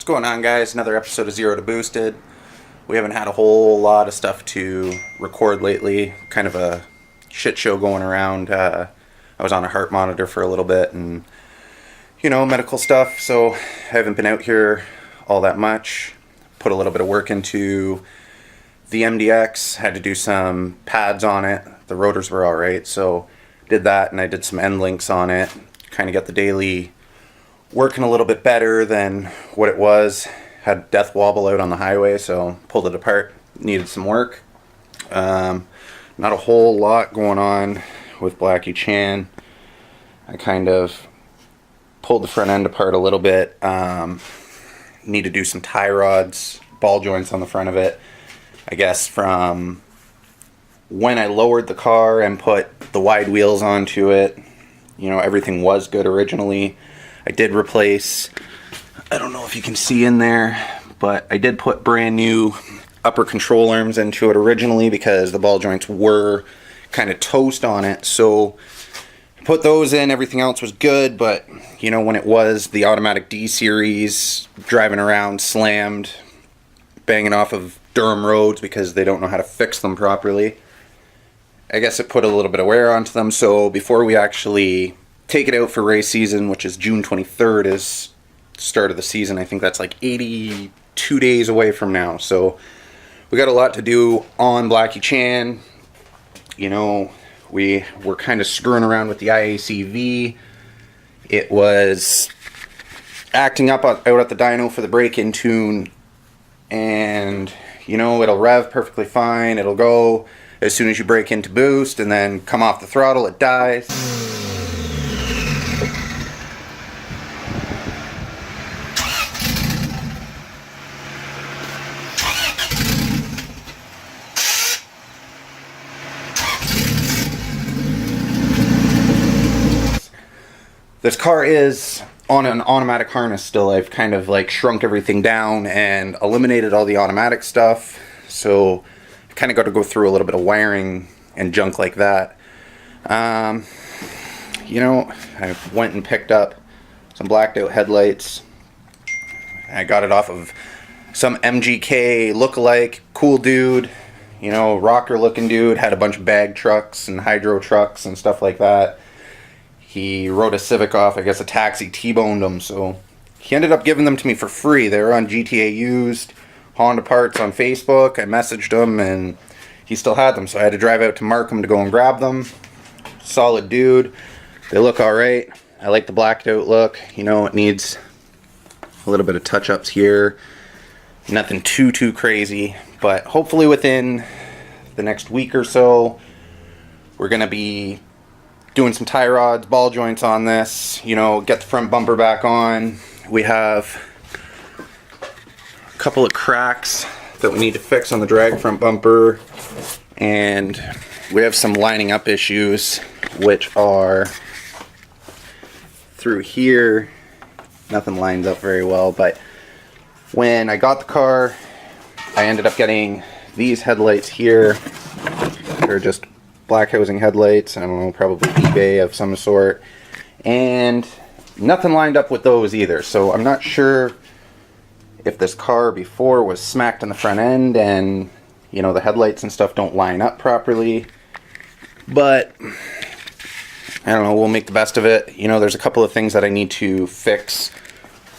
What's going on, guys? Another episode of Zero to Boosted. We haven't had a whole lot of stuff to record lately. Kind of a shit show going around. I was on a heart monitor for a little bit and, medical stuff. So I haven't been out here all that much. Put a little bit of work into the MDX. Had to do some pads on it. The rotors were alright, so did that, and I did some end links on it. Kind of got the daily working a little bit better than what it was. Had death wobble out on the highway, so pulled it apart. Needed some work. Not a whole lot going on with Blackie Chan. I kind of pulled the front end apart a little bit. Need to do some tie rods, ball joints on the front of it. I guess from when I lowered the car and put the wide wheels onto it, everything was good originally. I did replace, I don't know if you can see in there, but I did put brand new upper control arms into it originally because the ball joints were kind of toast on it. So I put those in, everything else was good, but when it was the automatic D series, driving around slammed, banging off of Durham roads because they don't know how to fix them properly, I guess it put a little bit of wear onto them. So before we actually take it out for race season, which is June 23rd is start of the season. I think that's like 82 days away from now. So we got a lot to do on Blackie Chan. We were kind of screwing around with the IACV. It was acting up out at the dyno for the break-in tune, and it'll rev perfectly fine. It'll go as soon as you break into boost, and then come off the throttle, it dies. This car is on an automatic harness still. I've kind of shrunk everything down and eliminated all the automatic stuff. So I kind of got to go through a little bit of wiring and junk like that. I went and picked up some blacked out headlights. I got it off of some MGK lookalike, cool dude, rocker looking dude, had a bunch of bag trucks and hydro trucks and stuff like that. He rode a Civic off, I guess a taxi T-boned him, so he ended up giving them to me for free. They were on GTA Used, Honda Parts on Facebook. I messaged him, and he still had them, so I had to drive out to Markham to go and grab them. Solid dude. They look alright. I like the blacked out look. It needs a little bit of touch-ups here. Nothing too crazy, but hopefully within the next week or so, we're going to be doing some tie rods, ball joints on this, get the front bumper back on. We have a couple of cracks that we need to fix on the drag front bumper, and we have some lining up issues, which are through here. Nothing lines up very well, but when I got the car, I ended up getting these headlights here. They're just black housing headlights, I don't know, probably eBay of some sort, and nothing lined up with those either. So I'm not sure if this car before was smacked in the front end and the headlights and stuff don't line up properly, but I don't know, we'll make the best of it. There's a couple of things that I need to fix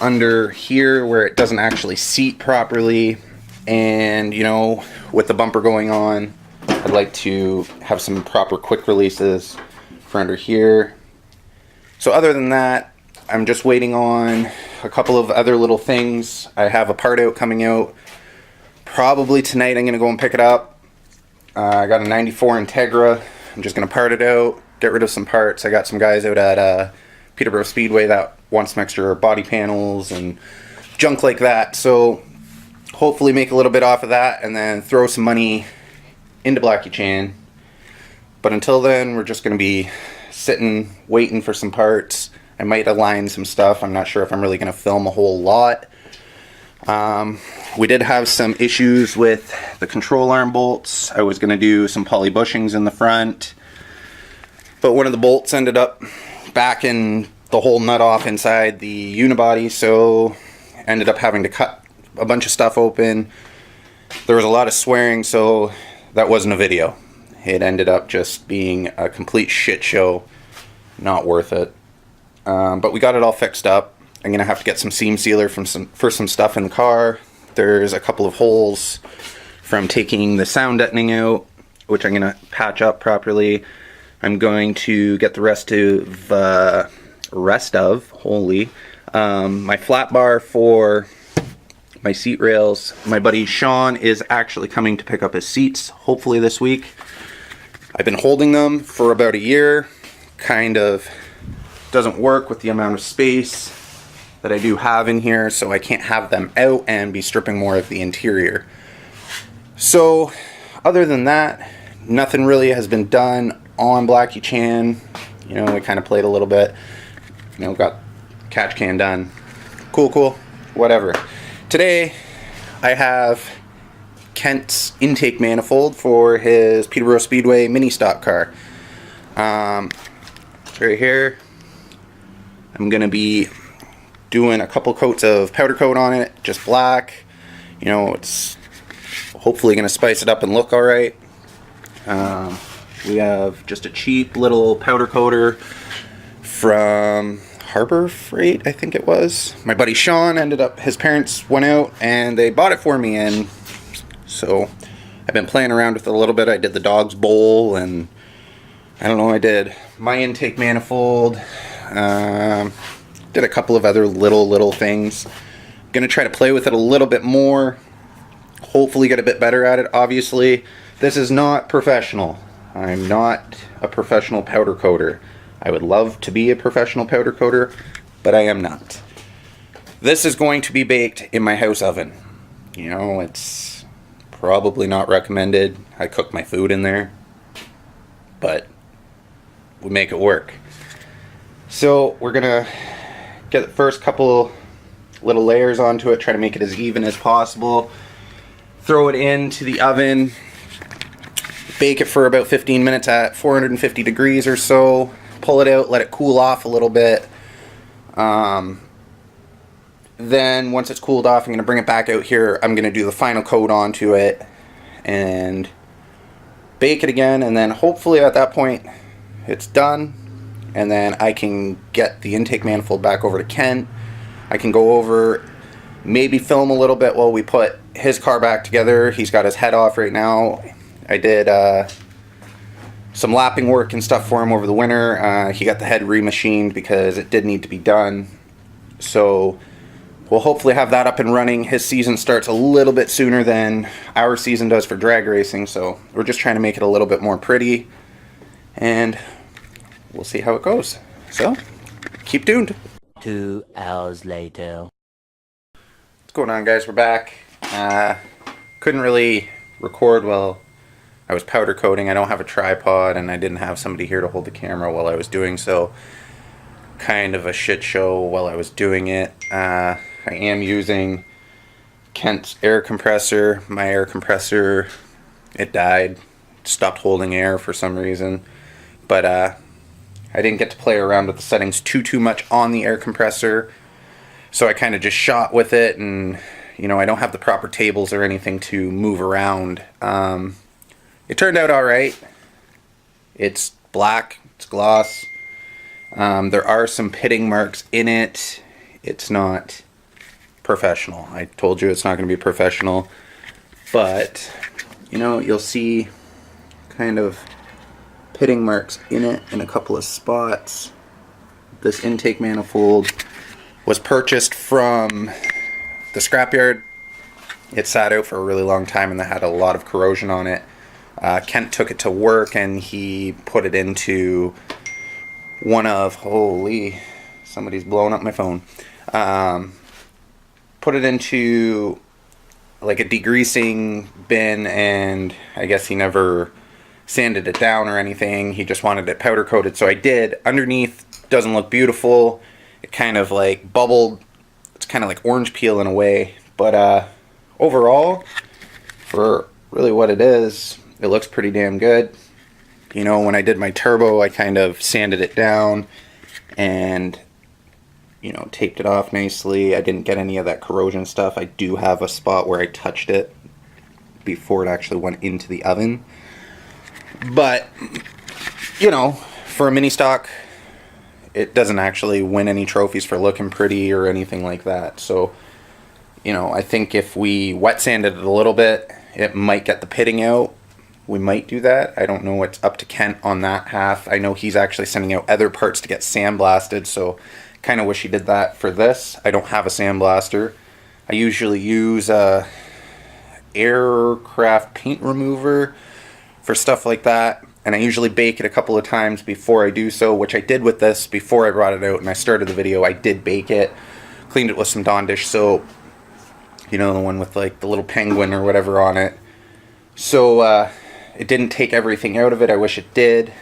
under here where it doesn't actually seat properly, and with the bumper going on, I'd like to have some proper quick releases for under here. So other than that, I'm just waiting on a couple of other little things. I have a part out coming out. Probably tonight I'm going to go and pick it up. I got a 94 Integra. I'm just going to part it out, get rid of some parts. I got some guys out at Peterborough Speedway that want some extra body panels and junk like that. So hopefully make a little bit off of that and then throw some money into Blackie Chan. But until then, we're just going to be sitting, waiting for some parts. I might align some stuff. I'm not sure if I'm really going to film a whole lot. We did have some issues with the control arm bolts. I was going to do some poly bushings in the front, but one of the bolts ended up backing the whole nut off inside the unibody, so ended up having to cut a bunch of stuff open. There was a lot of swearing, so that wasn't a video. It ended up just being a complete shit show. Not worth it. But we got it all fixed up. I'm going to have to get some seam sealer for some stuff in the car. There's a couple of holes from taking the sound deadening out, which I'm going to patch up properly. I'm going to get the rest of my flat bar for my seat rails. My buddy Sean is actually coming to pick up his seats, hopefully this week. I've been holding them for about a year. Kind of doesn't work with the amount of space that I do have in here, so I can't have them out and be stripping more of the interior. So other than that, nothing really has been done on Blackie Chan. You know, we kind of played a little bit, you know, got catch can done. Cool, whatever. Today I have Kent's intake manifold for his Peterborough Speedway mini stock car. Right here, I'm gonna be doing a couple coats of powder coat on it, just black. You know, it's hopefully gonna spice it up and look all right. We have just a cheap little powder coater from Harbor Freight, I think it was. My buddy Sean his parents went out and they bought it for me, and so I've been playing around with it a little bit. I did the dog's bowl, and I don't know, I did my intake manifold, did a couple of other little things. I'm gonna try to play with it a little bit more, hopefully get a bit better at it. Obviously, this is not professional. I'm not a professional powder coater. I would love to be a professional powder coater, but I am not. This is going to be baked in my house oven. You know, it's probably not recommended. I cook my food in there, but we make it work. So we're gonna get the first couple little layers onto it, try to make it as even as possible, throw it into the oven, bake it for about 15 minutes at 450 degrees or so, pull it out, let it cool off a little bit. Then once it's cooled off, I'm going to bring it back out here. I'm going to do the final coat onto it and bake it again, and then hopefully at that point it's done, and then I can get the intake manifold back over to Kent. I can go over, maybe film a little bit while we put his car back together. He's got his head off right now. I did some lapping work and stuff for him over the winter. He got the head remachined because it did need to be done. So we'll hopefully have that up and running. His season starts a little bit sooner than our season does for drag racing, so we're just trying to make it a little bit more pretty, and we'll see how it goes. So keep tuned. 2 hours later. What's going on, guys? We're back. Couldn't really record while I was powder coating. I don't have a tripod, and I didn't have somebody here to hold the camera while I was doing so. Kind of a shit show while I was doing it. I am using Kent's air compressor. My air compressor, it died. Stopped holding air for some reason. But I didn't get to play around with the settings too much on the air compressor. So I kind of just shot with it, and you know, I don't have the proper tables or anything to move around. It turned out alright. It's black, it's gloss. There are some pitting marks in it. It's not professional. I told you it's not going to be professional. But, you know, you'll see kind of pitting marks in it in a couple of spots. This intake manifold was purchased from the scrapyard. It sat out for a really long time and that had a lot of corrosion on it. Kent took it to work and he put it into one of, holy, somebody's blowing up my phone. Put it into like a degreasing bin, and I guess he never sanded it down or anything. He just wanted it powder coated, so I did. Underneath doesn't look beautiful. It kind of like bubbled. It's kind of like orange peel in a way, but overall, for really what it is, it looks pretty damn good. You know, when I did my turbo, I kind of sanded it down, and you know, taped it off nicely. I didn't get any of that corrosion stuff. I do have a spot where I touched it before it actually went into the oven. But, you know, for a mini stock, it doesn't actually win any trophies for looking pretty or anything like that. So, you know, I think if we wet sanded it a little bit, it might get the pitting out. We might do that. I don't know. It's up to Kent on that half. I know he's actually sending out other parts to get sandblasted, so kind of wish he did that for this. I don't have a sandblaster. I usually use a aircraft paint remover for stuff like that, and I usually bake it a couple of times before I do so, which I did with this before I brought it out and I started the video. I did bake it, cleaned it with some Dawn dish soap, you know, the one with like the little penguin or whatever on it. So it didn't take everything out of it. I wish it did.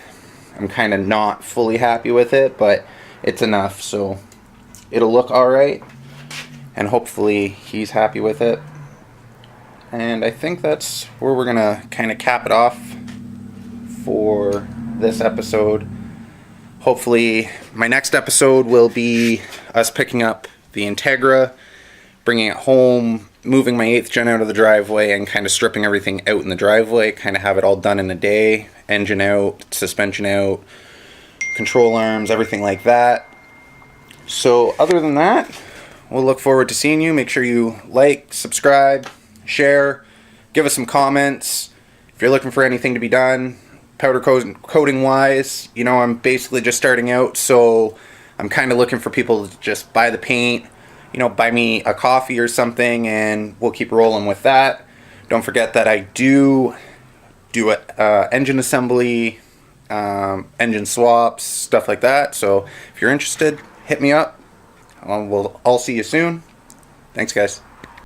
I'm kind of not fully happy with it, but it's enough, so it'll look alright, and hopefully he's happy with it. And I think that's where we're gonna kind of cap it off for this episode. Hopefully my next episode will be us picking up the Integra, bringing it home, moving my 8th gen out of the driveway, and kind of stripping everything out in the driveway, kind of have it all done in a day. Engine out, suspension out, control arms, everything like that. So other than that, we'll look forward to seeing you. Make sure you like, subscribe, share, give us some comments. If you're looking for anything to be done, powder coating wise, you know, I'm basically just starting out, so I'm kind of looking for people to just buy the paint, you know, buy me a coffee or something, and we'll keep rolling with that. Don't forget that I do engine assembly, engine swaps, stuff like that. So if you're interested, hit me up. We'll all see you soon. Thanks, guys.